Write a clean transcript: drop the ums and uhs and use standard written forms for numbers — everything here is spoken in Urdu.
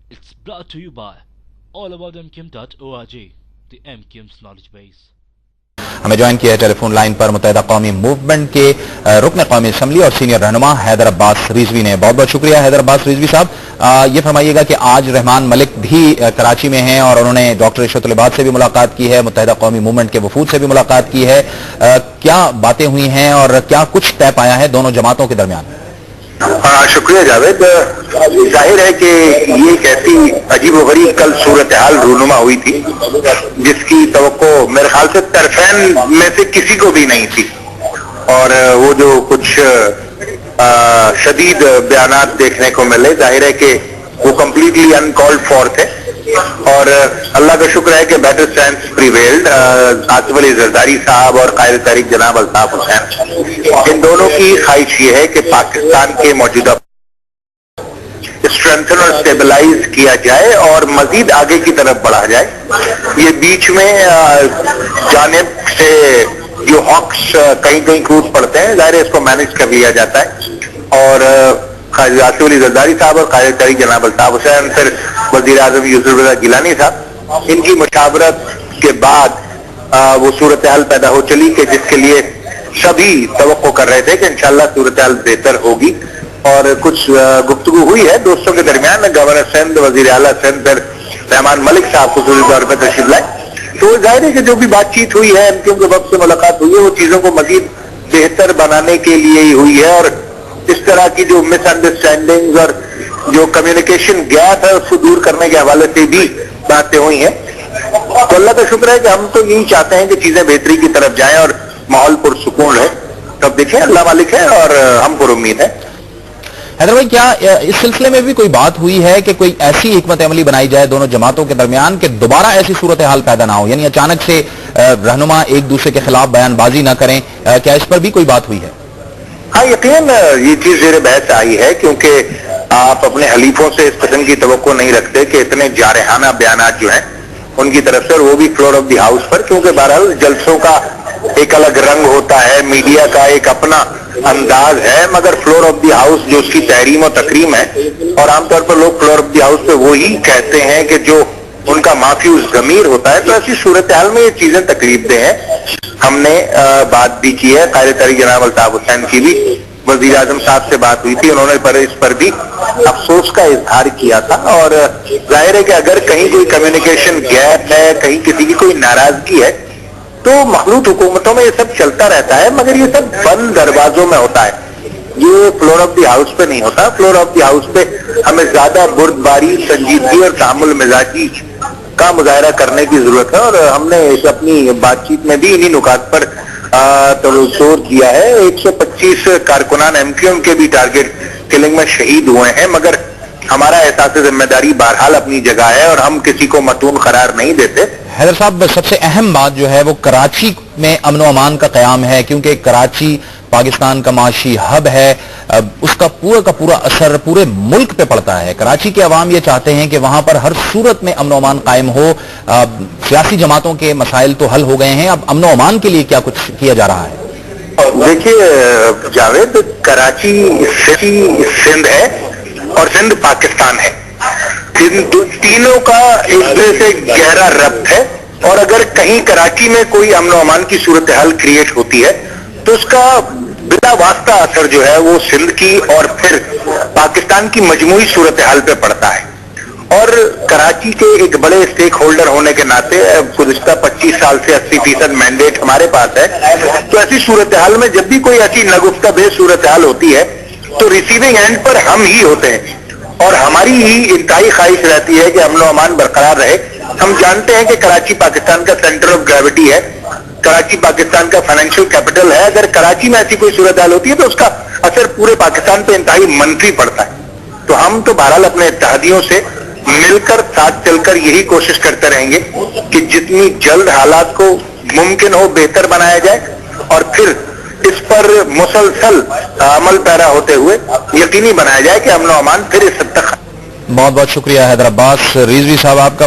It's brought to you by allaboutmkim.org, the MKIM's knowledge base. ہمیں جوائن کیا ہے ٹیلی فون لائن پر متحدہ قومی موومنٹ کے رکن قومی اسمبلی اور سینئر رہنما حیدر عباس رضوی نے. بہت بہت شکریہ حیدر عباس رضوی صاحب. یہ فرمائیے گا کہ آج رحمان ملک بھی کراچی میں ہیں اور انہوں نے ڈاکٹر اشرت العباد سے بھی ملاقات کی ہے, متحدہ قومی موومنٹ کے وفود سے بھی ملاقات کی ہے. کیا باتیں ہوئی ہیں اور کیا کچھ طے پایا ہے دونوں جماعتوں کے درمیان؟ شکریہ جاوید. ظاہر ہے کہ یہ ایک ایسی عجیب و غریب کل صورتحال رونما ہوئی تھی جس کی توقع میرے خیال سے طرفین میں سے کسی کو بھی نہیں تھی, اور وہ جو کچھ شدید بیانات دیکھنے کو ملے ظاہر ہے کہ وہ کمپلیٹلی انکالڈ فور تھے, اور اللہ کا شکر ہے کہ better sense prevailed. Asif Ali Zardari صاحب اور قائد تحریک جناب الطاف حسین, ان دونوں کی خواہش یہ ہے کہ پاکستان کے موجودہ اسٹرینتھن اور اسٹیبلائز کیا جائے اور مزید آگے کی طرف بڑھا جائے. یہ بیچ میں جانب سے جو ہاکس کہیں کہیں کروز پڑتے ہیں, ظاہر ہے اس کو مینج کر لیا جاتا ہے, اور آصف علی زرداری صاحب اور قائد تحریک جناب الطاف حسین, پھر وزیر اعظم یوسف رضا گیلانی صاحب, ان کی مشاورت کے بعد وہ صورتحال پیدا ہو چلی کہ جس کے لیے سبھی توقع کر رہے تھے کہ انشاءاللہ صورتحال بہتر ہوگی. اور کچھ گفتگو ہوئی ہے دوستوں کے درمیان. گورنر سندھ, وزیر اعلیٰ سندھ, پھر رحمان ملک صاحب خصوصی طور پر تشریف لائے. تو ظاہر ہے کہ جو بھی بات چیت ہوئی ہے, ان کے وقت سے ملاقات ہوئی ہے, وہ چیزوں کو مزید بہتر بنانے کے لیے ہی ہوئی ہے, اور اس طرح کی جو مس انڈرسٹینڈنگز اور جو کمیونیکیشن گیپ ہے اس کو دور کرنے کے حوالے سے بھی باتیں ہوئی ہیں. تو اللہ کا شکر ہے کہ ہم تو یہی چاہتے ہیں کہ چیزیں بہتری کی طرف جائیں اور ماحول پرسکون رہے. تب دیکھیں, اللہ مالک ہے اور ہم پر امید ہے. حیدر بھائی, کیا اس سلسلے میں بھی کوئی بات ہوئی ہے کہ کوئی ایسی حکمت عملی بنائی جائے دونوں جماعتوں کے درمیان کہ دوبارہ ایسی صورتحال پیدا نہ ہو, یعنی اچانک سے رہنما ایک دوسرے کے خلاف بیان بازی نہ کریں؟ کیا اس پر بھی کوئی بات ہوئی ہے؟ ہاں, یقین یہ چیز زیر بحث آئی ہے, کیونکہ آپ اپنے حلیفوں سے اس قسم کی توقع نہیں رکھتے کہ اتنے جارحانہ بیانات جو ہیں ان کی طرف سے, اور وہ بھی فلور آف دی ہاؤس پر, کیونکہ بہرحال جلسوں کا ایک الگ رنگ ہوتا ہے, میڈیا کا ایک اپنا انداز ہے, مگر فلور آف دی ہاؤس جو اس کی تحریم و تکریم ہے, اور عام طور پر لوگ فلور آف دی ہاؤس پہ وہی کہتے ہیں کہ جو ان کا مافیوز ضمیر ہوتا ہے. تو ایسی صورتحال میں یہ چیزیں تکلیف دہ ہیں. ہم نے بات بھی کی ہے, قائد تحریک جناب الطاف حسین کی بھی وزیر اعظم صاحب سے بات ہوئی تھی, انہوں نے اس پر بھی افسوس کا اظہار کیا تھا. اور ظاہر ہے کہ اگر کہیں کوئی کمیونیکیشن گیپ ہے, کہیں کسی کی کوئی ناراضگی ہے, تو مخلوط حکومتوں میں یہ سب چلتا رہتا ہے, مگر یہ سب بند دروازوں میں ہوتا ہے, یہ فلور آف دی ہاؤس پہ نہیں ہوتا. فلور آف دی ہاؤس پہ ہمیں زیادہ بردباری, سنجیدگی اور تحمل مزاجی کا مظاہرہ کرنے کی ضرورت ہے, اور ہم نے اپنی بات چیت میں بھی انہی نکات پر زور دیا ہے. 125 کارکنان ایم کیو ایم کے بھی ٹارگٹ کلنگ میں شہید ہوئے ہیں, مگر ہمارا احساس ذمہ داری بہرحال اپنی جگہ ہے اور ہم کسی کو متون قرار نہیں دیتے. حیدر صاحب, سب سے اہم بات جو ہے وہ کراچی میں امن و امان کا قیام ہے, کیونکہ کراچی پاکستان کا معاشی ہب ہے, اس کا پورا اثر پورے ملک پہ پڑتا ہے. کراچی کے عوام یہ چاہتے ہیں کہ وہاں پر ہر صورت میں امن و امان قائم ہو. سیاسی جماعتوں کے مسائل تو حل ہو گئے ہیں, اب امن و امان کے لیے کیا کچھ کیا جا رہا ہے؟ دیکھیے جاوید, کراچی سندھ ہے اور سندھ پاکستان ہے. تینوں کا ایک دوسرے سے گہرا ربط ہے, اور اگر کہیں کراچی میں کوئی امن و امان کی صورتحال کریٹ ہوتی ہے تو اس کا بلا واسطہ اثر جو ہے وہ سندھ کی اور پھر پاکستان کی مجموعی صورتحال پہ پڑتا ہے. اور کراچی کے ایک بڑے اسٹیک ہولڈر ہونے کے ناطے گزشتہ 25 سال سے 80% مینڈیٹ ہمارے پاس ہے. تو ایسی صورتحال میں جب بھی کوئی ایسی ناگفتہ بے صورتحال ہوتی ہے تو ریسیونگ اینڈ پر ہم ہی ہوتے ہیں, اور ہماری ہی انتہائی خواہش رہتی ہے کہ امن و امان برقرار رہے. ہم جانتے ہیں کہ کراچی پاکستان کا سینٹر آف گریوٹی ہے, کراچی پاکستان کا فائنینشیل کیپٹل ہے. اگر کراچی میں ایسی کوئی صورتحال ہوتی ہے تو اس کا اثر پورے پاکستان پہ انتہائی منفی پڑتا ہے. تو ہم تو بہرحال اپنے اتحادیوں سے مل کر ساتھ چل کر یہی کوشش کرتے رہیں گے کہ جتنی جلد حالات کو ممکن ہو بہتر بنایا جائے, اور پھر اس پر مسلسل عمل پیرا ہوتے ہوئے یقینی بنایا جائے کہ امن و امان پھر اس حد تک. بہت بہت شکریہ حیدر عباس رضوی صاحب آپ کا.